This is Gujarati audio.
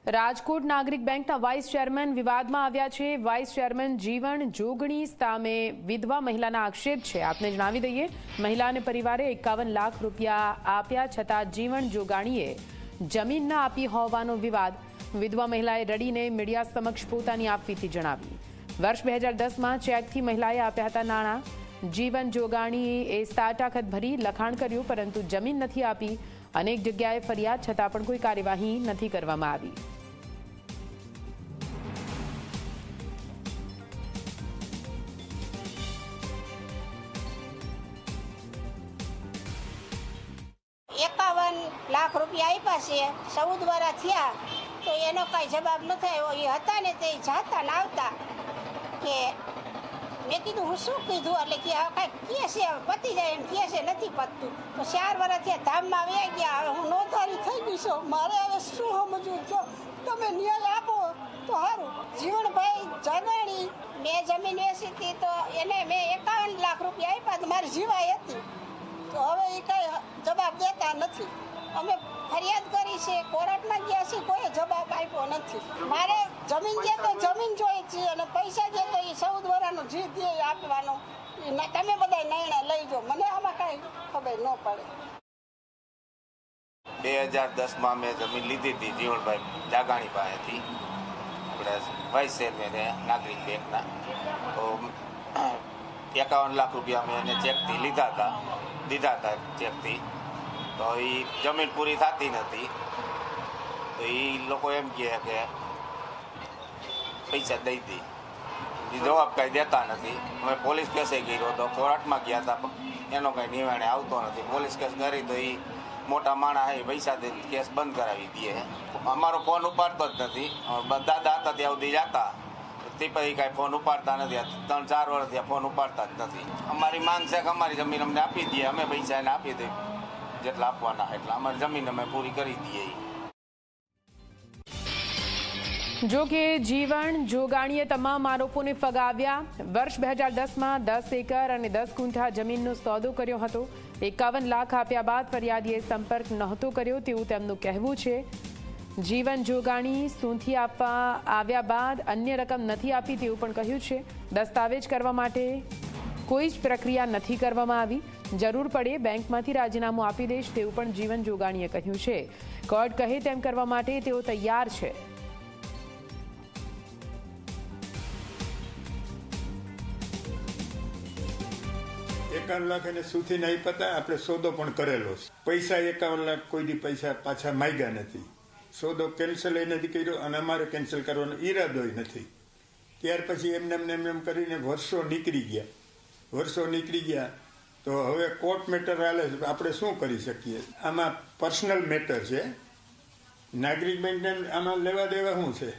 રાજકોટ નાગરિક બેંકના વાઇસ ચેરમેન વિવાદમાં આવ્યા છે। વાઇસ ચેરમેન જીવણ જોગણી સામે વિધવા મહિલાના આક્ષેપ છે। આપને જણાવી દઈએ, મહિલા અને પરિવારે 51 લાખ રૂપિયા આપ્યા છતાં જીવણ જોગાણીએ જમીન ન આપી હોવાનો વિવાદ। વિધવા મહિલાએ રડીને મીડિયા સમક્ષ પોતાની આપવીતી જણાવી। વર્ષ 2010માં ચેકથી મહિલાએ આપ્યા હતા નાણાં। જીવન જોગાણીએ સાટાખત ભરી લખાણ કર્યું, પરંતુ જમીન નથી આપી। અનેક જગ્યાએ ફરિયાદ છતાં પણ કોઈ કાર્યવાહી નથી કરવામાં આવી। लाख रुपया आप्या छे 14 वर्ष थया तो एनो कई जवाब नथी आव्यो। ए हता ने ते जाता ने आवता के मैं कीधुं हूँ शुं कीधुं एटले के आ काई के छे पती जाय एम के छे नथी पतતું। तो 4 वर्ष थया धाममां वया गया। हवे हूँ नोंधारी थई गई छुं। मारे हवे शुं समजવું छो? તમે ન્યાય આપો તો સારું। જીવણભાઈ જગાણી મેં જમીન વેચી હતી તો એને મેં 51 લાખ રૂપિયા આપ્યા તો મારી જીવાય હતી। તો હવે એ કઈ જવાબ દેતા નથી। અમે ફરિયાદ કરી છે, કોર્ટમાં ગયા છે, કોઈ જવાબ આપ્યો નથી। મારે જમીન જે તો જમીન જોઈએ છે અને પૈસા જે તો એ 14 વર્ષનો જે દે આપવાનો તમે બધા નિર્ણય લઈ જાઓ। મને આમાં કઈ ખબર ન પડે। 2010માં મેં જમીન લીધી હતી જીવણભાઈ જાગાણી પાસેથી, આપણે વાઇસ ચેરમેન નાગરિક બેંકના। તો 51 લાખ રૂપિયા મેં એને ચેકથી દીધા હતા ચેકથી। તો એ જમીન પૂરી થતી નથી તો એ લોકો એમ કહે કે પૈસા દઈ દે, જવાબ કાંઈ દેતા નથી। અમે પોલીસ કેસે કર્યો તો કોર્ટમાં ગયા હતા, એનો કાંઈ નિર્ણય આવતો નથી। પોલીસ કેસ કરી તો એ મોટા માણસ એ પૈસા દઈને કેસ બંધ કરાવી દે। અમારો ફોન ઉપાડતો જ નથી। દાદા હતા ત્યાં સુધી જતા તે પછી કાંઈ ફોન ઉપાડતા નથી। 3-4 વર્ષ ત્યાં ફોન ઉપાડતા જ નથી। અમારી માંગ છે કે અમારી જમીન અમને આપી દઈએ, અમે પૈસા એને આપી દઈએ જેટલા આપવાના એટલા। અમારી જમીન અમે પૂરી કરી દઈએ। જો કે જીવણ જોગાણીએ તમામ આરોપોને ફગાવ્યા। વર્ષ 2010માં 10 એકર અને 10 ગુંઠા જમીનનો સોદો કર્યો હતો। 51 લાખ આપ્યા બાદ ફરિયાદીએ સંપર્ક નહોતો કર્યો તેવું તેમનું કહેવું છે। જીવન જોગાણી સૂંથી આપવા આવ્યા બાદ અન્ય રકમ નથી આપી તેવું પણ કહ્યું છે। દસ્તાવેજ કરવા માટે કોઈ જ પ્રક્રિયા નથી કરવામાં આવી। જરૂર પડે બેંકમાંથી રાજીનામું આપી દઈશ તેવું પણ જીવન જોગાણીએ કહ્યું છે। કોર્ટ કહે તેમ કરવા માટે તેઓ તૈયાર છે। ₹51 લાખ એને સુથી નહીં પતા, આપણે સોદો પણ કરેલો છે। પૈસા 51 લાખ કોઈ દી પૈસા પાછા માંગ્યા નથી। સોદો કેન્સલ એ નથી કર્યો અને અમારે કેન્સલ કરવાનો ઈરાદો નથી। ત્યાર પછી એમ કરીને વર્ષો નીકળી ગયા તો હવે કોર્ટ મેટર હાલે છે। આપણે શું કરી શકીએ? આમાં પર્સનલ મેટર છે, નાગરિક બેંકને આમાં લેવા દેવા શું છે?